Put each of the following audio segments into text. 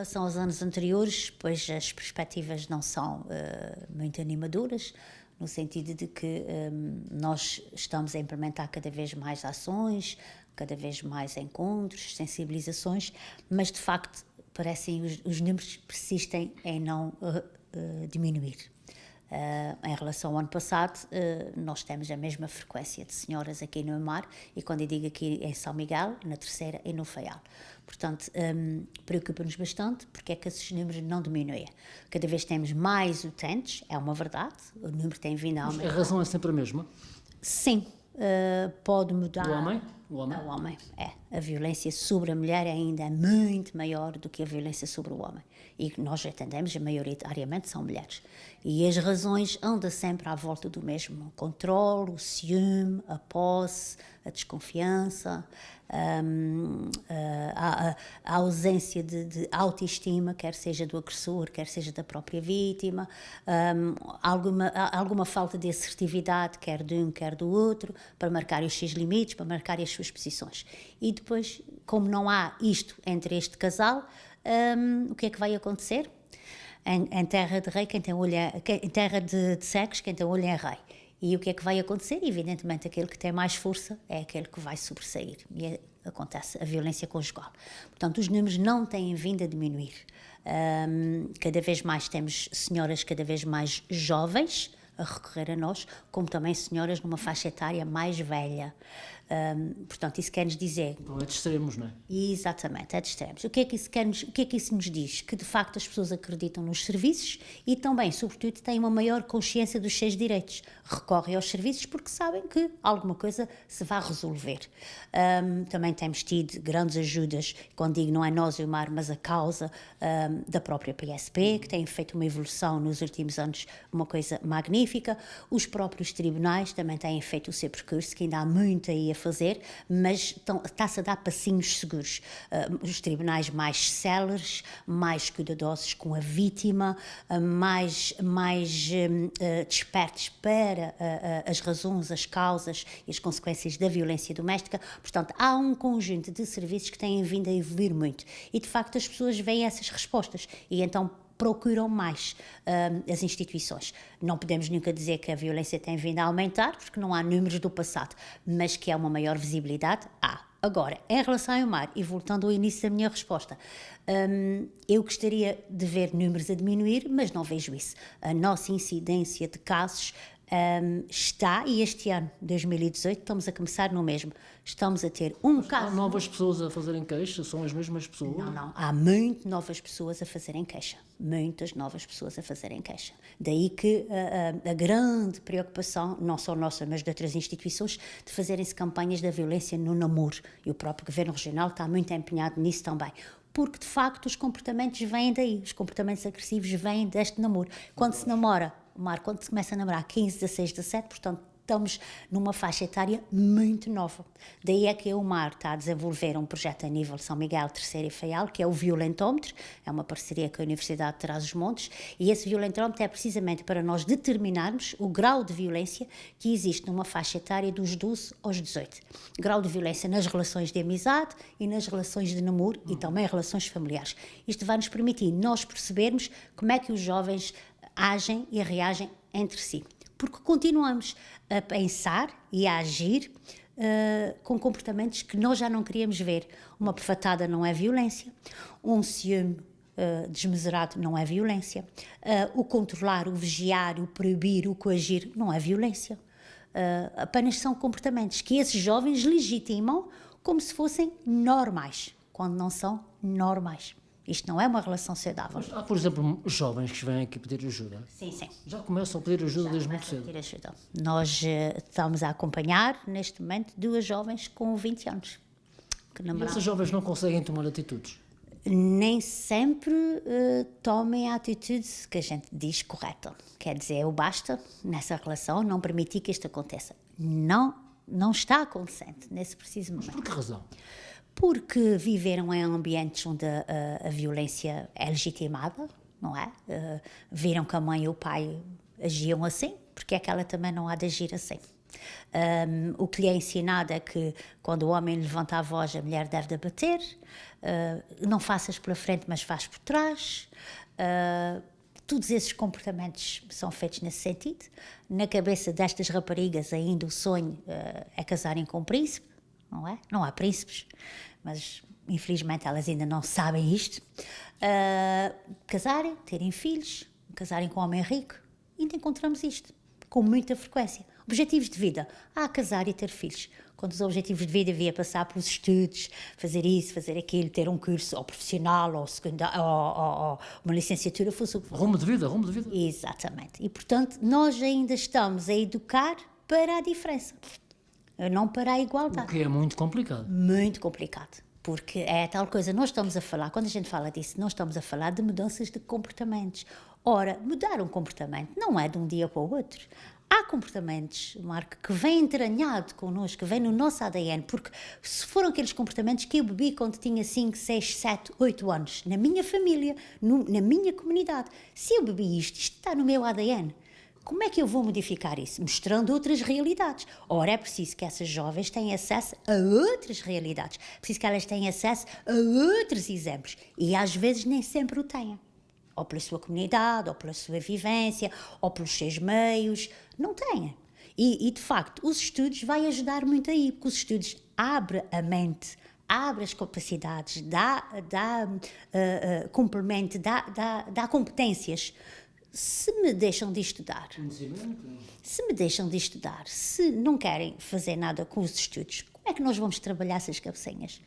relação aos anos anteriores, pois as perspectivas não são muito animadoras, no sentido de que nós estamos a implementar cada vez mais ações, cada vez mais encontros, sensibilizações, mas de facto parecem os números persistem em não diminuir. Em relação ao ano passado, nós temos a mesma frequência de senhoras aqui no Mar, e quando eu digo aqui em São Miguel, na Terceira e no Faial. Portanto, preocupa-nos bastante porque é que esses números não diminuem. Cada vez temos mais utentes, é uma verdade, o número tem vindo a aumentar. Mas a razão é sempre a mesma? Sim, pode mudar. O homem? O homem, é. A violência sobre a mulher ainda é muito maior do que a violência sobre o homem. E nós atendemos, maioritariamente, são mulheres. E as razões andam sempre à volta do mesmo. O controle, o ciúme, a posse, a desconfiança, a ausência de autoestima, quer seja do agressor, quer seja da própria vítima, alguma falta de assertividade, quer de um, quer do outro, para marcar os seus limites, para marcar as suas posições. E depois, como não há isto entre este casal, o que é que vai acontecer? Em terra de rei, em terra de cegos, quem tem olho é rei. E o que é que vai acontecer? Evidentemente, aquele que tem mais força é aquele que vai sobressair. E acontece a violência conjugal. Portanto, os números não têm vindo a diminuir. Cada vez mais temos senhoras cada vez mais jovens a recorrer a nós, como também senhoras numa faixa etária mais velha. Portanto, isso quer nos dizer... Não é de extremos, não é? Exatamente, é de extremos. O que é que isso nos diz? Que, de facto, as pessoas acreditam nos serviços e também, sobretudo, têm uma maior consciência dos seus direitos. Recorrem aos serviços porque sabem que alguma coisa se vai resolver. Também temos tido grandes ajudas, quando digo não é nós e o Mar, mas a causa da própria PSP, que tem feito uma evolução nos últimos anos, uma coisa magnífica. Os próprios tribunais também têm feito o seu percurso, que ainda há muito aí a fazer, mas está-se a dar passinhos seguros. Os tribunais mais céleres, mais cuidadosos com a vítima, mais despertos para as razões, as causas e as consequências da violência doméstica. Portanto, há um conjunto de serviços que têm vindo a evoluir muito e, de facto, as pessoas veem essas respostas e então procuram mais as instituições. Não podemos nunca dizer que a violência tem vindo a aumentar, porque não há números do passado, mas que há uma maior visibilidade, há. Agora, em relação ao Mar, e voltando ao início da minha resposta, eu gostaria de ver números a diminuir, mas não vejo isso. A nossa incidência de casos está, e este ano, 2018, estamos a começar no mesmo. Estamos a ter caso... Há novas pessoas a fazerem queixa? São as mesmas pessoas? Não. Há muito novas pessoas a fazerem queixa. Muitas novas pessoas a fazerem queixa. Daí que a grande preocupação, não só nossa, mas de outras instituições, de fazerem-se campanhas da violência no namoro. E o próprio Governo Regional está muito empenhado nisso também. Porque, de facto, os comportamentos vêm daí. Os comportamentos agressivos vêm deste namoro. Quando se namora... quando se começa a namorar 15, 16, 17, portanto, estamos numa faixa etária muito nova. Daí é que o Mar está a desenvolver um projeto a nível São Miguel, Terceira e Faial, que é o Violentómetro, é uma parceria com a Universidade de Trás-os-Montes, e esse violentómetro é precisamente para nós determinarmos o grau de violência que existe numa faixa etária dos 12 aos 18. Grau de violência nas relações de amizade e nas relações de namoro e também relações familiares. Isto vai nos permitir nós percebermos como é que os jovens agem e reagem entre si. Porque continuamos a pensar e a agir com comportamentos que nós já não queríamos ver. Uma perfatada não é violência, um ciúme desmesurado não é violência, o controlar, o vigiar, o proibir, o coagir não é violência. Apenas são comportamentos que esses jovens legitimam como se fossem normais, quando não são normais. Isto não é uma relação saudável. Mas há, por exemplo, jovens que vêm aqui pedir ajuda. Sim. Já começam a pedir ajuda desde muito cedo. Pedir ajuda. Nós estamos a acompanhar, neste momento, 2 jovens com 20 anos. E essas jovens não conseguem tomar atitudes? Nem sempre tomem a atitude que a gente diz correta. Quer dizer, eu basta, nessa relação, não permitir que isto aconteça. Não está acontecendo, nesse preciso momento. Mas por que razão? Porque viveram em ambientes onde a violência é legitimada, não é? Viram que a mãe e o pai agiam assim, porque é que ela também não há de agir assim? O que lhe é ensinado é que quando o homem levanta a voz, a mulher deve debater. Não faças pela frente, mas faz por trás. Todos esses comportamentos são feitos nesse sentido. Na cabeça destas raparigas ainda o sonho é casarem com um príncipe, não é? Não há príncipes, mas infelizmente elas ainda não sabem isto. Casarem, terem filhos, casarem com um homem rico. Ainda encontramos isto com muita frequência. Objetivos de vida. Casar e ter filhos. Quando os objetivos de vida devia passar pelos estudos, fazer isso, fazer aquilo, ter um curso ou profissional ou secundário, ou uma licenciatura, fosse o que fosse. Rumo de vida, rumo de vida. Exatamente. E, portanto, nós ainda estamos a educar para a diferença, não para a igualdade. O que é muito complicado. Muito complicado. Porque é tal coisa, nós estamos a falar, quando a gente fala disso, nós estamos a falar de mudanças de comportamentos. Ora, mudar um comportamento não é de um dia para o outro. Há comportamentos, Marco, que vêm entranhado connosco, que vêm no nosso ADN, porque se foram aqueles comportamentos que eu bebi quando tinha 5, 6, 7, 8 anos, na minha família, na minha comunidade, se eu bebi isto está no meu ADN. Como é que eu vou modificar isso? Mostrando outras realidades. Ora, é preciso que essas jovens tenham acesso a outras realidades. É preciso que elas tenham acesso a outros exemplos. E às vezes nem sempre o têm. Ou pela sua comunidade, ou pela sua vivência, ou pelos seus meios. Não têm. E de facto, os estudos vão ajudar muito aí, porque os estudos abrem a mente, abrem as capacidades, dá complemento, dá competências. Se me deixam de estudar, se não querem fazer nada com os estudos, como é que nós vamos trabalhar essas cabecinhas?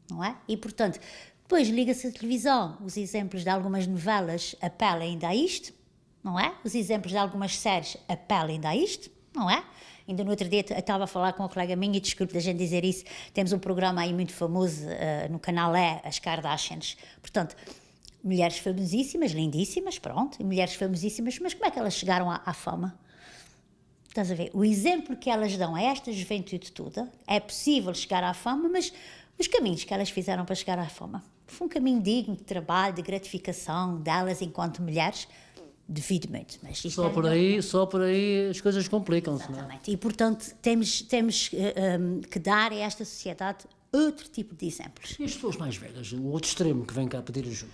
Não é? E, portanto, depois liga-se a televisão, os exemplos de algumas novelas apelam ainda a isto, não é? Os exemplos de algumas séries apelam ainda a isto, não é? Ainda no outro dia eu estava a falar com uma colega minha, e desculpe da gente dizer isso, temos um programa aí muito famoso no canal as Kardashians, portanto, mulheres famosíssimas, lindíssimas, pronto, mulheres famosíssimas, mas como é que elas chegaram à fama? Estás a ver? O exemplo que elas dão a esta juventude toda, é possível chegar à fama, mas os caminhos que elas fizeram para chegar à fama foi um caminho digno de trabalho, de gratificação delas enquanto mulheres, devido muito. Mas só por aí as coisas complicam-se. Exatamente. Não é? E, portanto, temos que dar a esta sociedade outro tipo de exemplos. E as pessoas mais velhas, o outro extremo que vem cá pedir ajuda?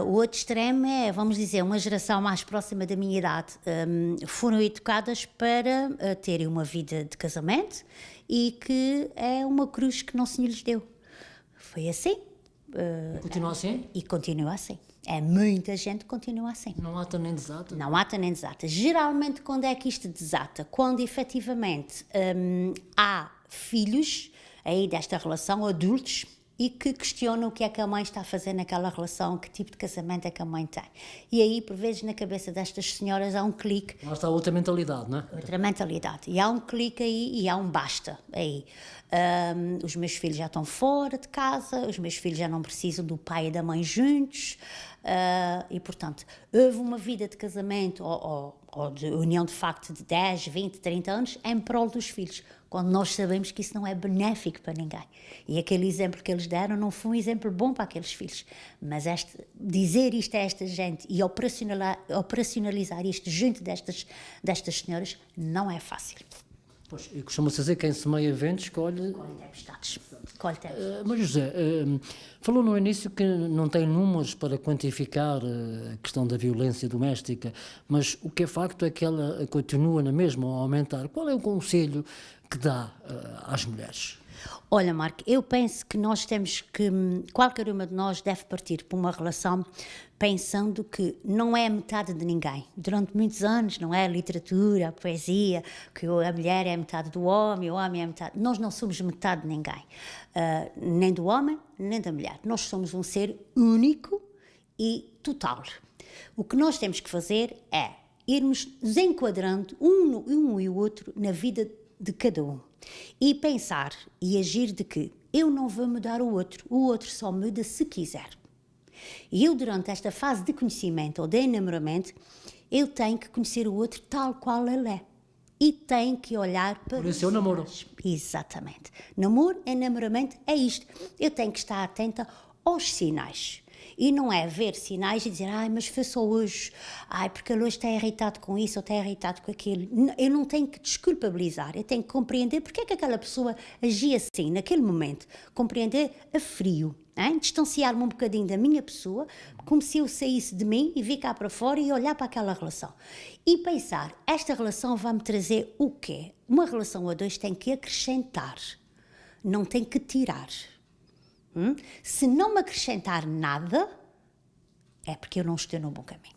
O outro extremo é, vamos dizer, uma geração mais próxima da minha idade. Foram educadas para terem uma vida de casamento e que é uma cruz que Nosso Senhor lhes deu. Foi assim. Continua assim? E continua assim. Muita gente continua assim. Não ata nem desata? Não ata nem desata. Geralmente, quando é que isto desata? Quando, efetivamente, há filhos aí desta relação, adultos, e que questionam o que é que a mãe está a fazer naquela relação, que tipo de casamento é que a mãe tem. E aí, por vezes, na cabeça destas senhoras há um clique. Lá está outra mentalidade, não é? Outra mentalidade. E há um clique aí e há um basta aí. Os meus filhos já estão fora de casa, os meus filhos já não precisam do pai e da mãe juntos, e, portanto, houve uma vida de casamento ou de união de facto de 10, 20, 30 anos em prol dos filhos, quando nós sabemos que isso não é benéfico para ninguém. E aquele exemplo que eles deram não foi um exemplo bom para aqueles filhos. Mas dizer isto a esta gente e operacionalizar isto junto destas senhoras não é fácil. Pois, e costuma-se dizer que quem semeia ventos colhe tempestades. Mas José, falou no início que não tem números para quantificar a questão da violência doméstica, mas o que é facto é que ela continua na mesma a aumentar. Qual é o conselho que dá às mulheres? Olha, Marco, eu penso que nós temos que, qualquer uma de nós deve partir para uma relação pensando que não é metade de ninguém. Durante muitos anos, não é a literatura, a poesia, que a mulher é metade do homem, o homem é metade. Nós não somos metade de ninguém, nem do homem, nem da mulher. Nós somos um ser único e total. O que nós temos que fazer é irmos nos enquadrando um e o outro na vida de cada um. E pensar e agir de que eu não vou mudar o outro só muda se quiser. E eu, durante esta fase de conhecimento ou de enamoramento, eu tenho que conhecer o outro tal qual ele é. E tenho que olhar para Por isso é o namoro. Exatamente. Namoro, enamoramento, é isto. Eu tenho que estar atenta aos sinais. E não é ver sinais e dizer, ai, mas foi só hoje, ai, porque ele hoje está irritado com isso ou está irritado com aquilo. Eu não tenho que desculpabilizar, eu tenho que compreender porque é que aquela pessoa agia assim, naquele momento. Compreender a frio, hein? Distanciar-me um bocadinho da minha pessoa, como se eu saísse de mim e vir cá para fora e olhar para aquela relação. E pensar, esta relação vai-me trazer o quê? Uma relação a dois tem que acrescentar, não tem que tirar. Se não me acrescentar nada, é porque eu não estou no bom caminho.